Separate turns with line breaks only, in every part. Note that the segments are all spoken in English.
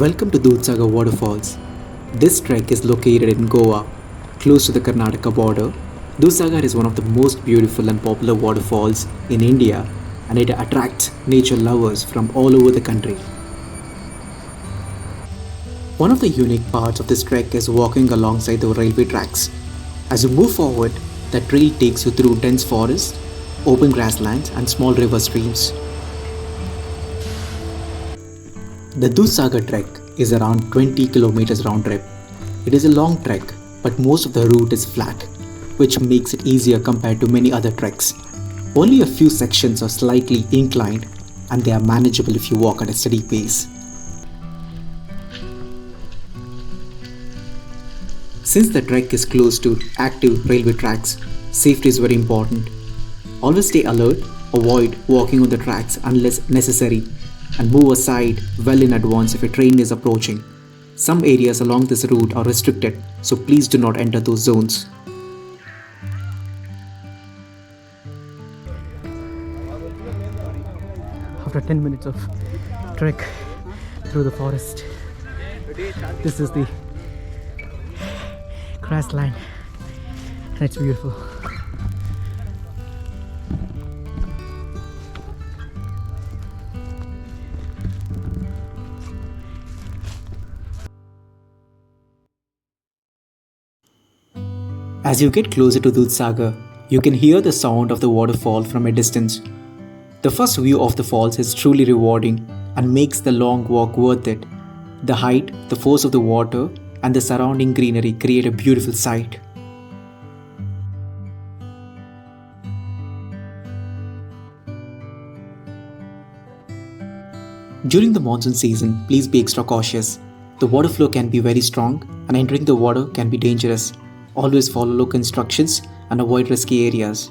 Welcome to Dudhsagar Waterfalls. This trek is located in Goa, close to the Karnataka border. Dudhsagar is one of the most beautiful and popular waterfalls in India, and it attracts nature lovers from all over the country. One of the unique parts of this trek is walking alongside the railway tracks. As you move forward, the trail takes you through dense forest, open grasslands, and small river streams. The Dudhsagar trek is around 20 kilometers round trip. It is a long trek, but most of the route is flat, which makes it easier compared to many other treks. Only a few sections are slightly inclined, and they are manageable if you walk at a steady pace. Since the trek is close to active railway tracks, safety is very important. Always stay alert, avoid walking on the tracks unless necessary, and move aside well in advance if a train is approaching. Some areas along this route are restricted, so please do not enter those zones.
After 10 minutes of trek through the forest, this is the grassland and it's beautiful.
As you get closer to Dudhsagar, you can hear the sound of the waterfall from a distance. The first view of the falls is truly rewarding and makes the long walk worth it. The height, the force of the water, and the surrounding greenery create a beautiful sight. During the monsoon season, please be extra cautious. The water flow can be very strong and entering the water can be dangerous. Always follow local instructions and avoid risky areas.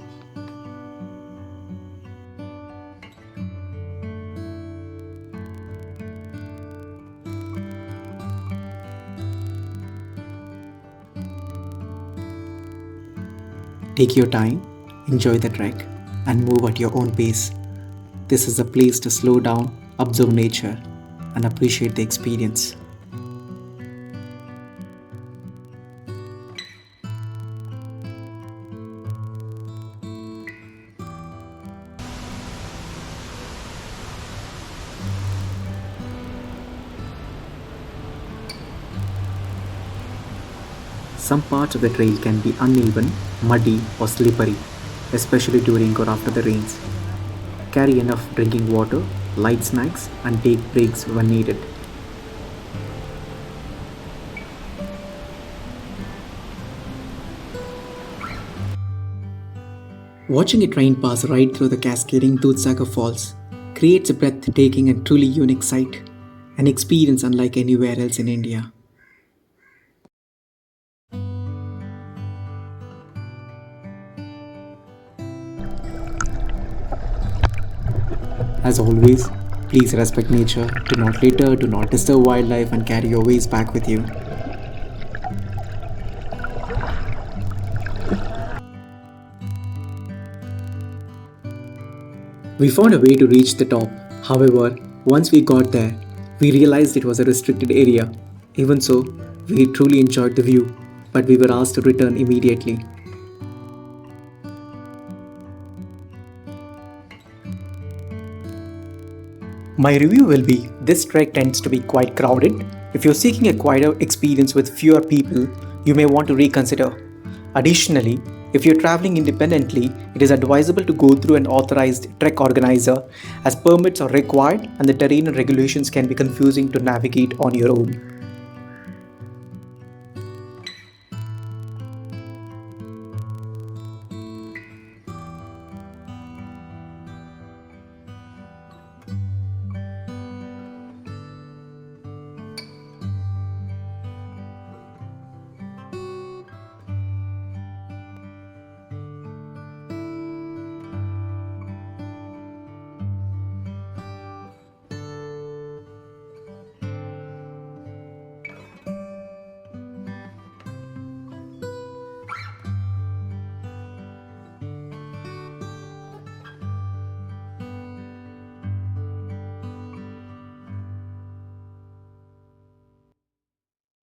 Take your time, enjoy the trek, and move at your own pace. This is a place to slow down, observe nature, and appreciate the experience. Some parts of the trail can be uneven, muddy, or slippery, especially during or after the rains. Carry enough drinking water, light snacks, and take breaks when needed. Watching a train pass right through the cascading Dudhsagar Falls creates a breathtaking and truly unique sight, an experience unlike anywhere else in India. As always, please respect nature, do not litter, do not disturb wildlife, and carry your waste back with you. We found a way to reach the top. However, once we got there, we realized it was a restricted area. Even so, we truly enjoyed the view, but we were asked to return immediately. My review will be, this trek tends to be quite crowded. If you're seeking a quieter experience with fewer people, you may want to reconsider. Additionally, if you're traveling independently, it is advisable to go through an authorized trek organizer as permits are required and the terrain and regulations can be confusing to navigate on your own.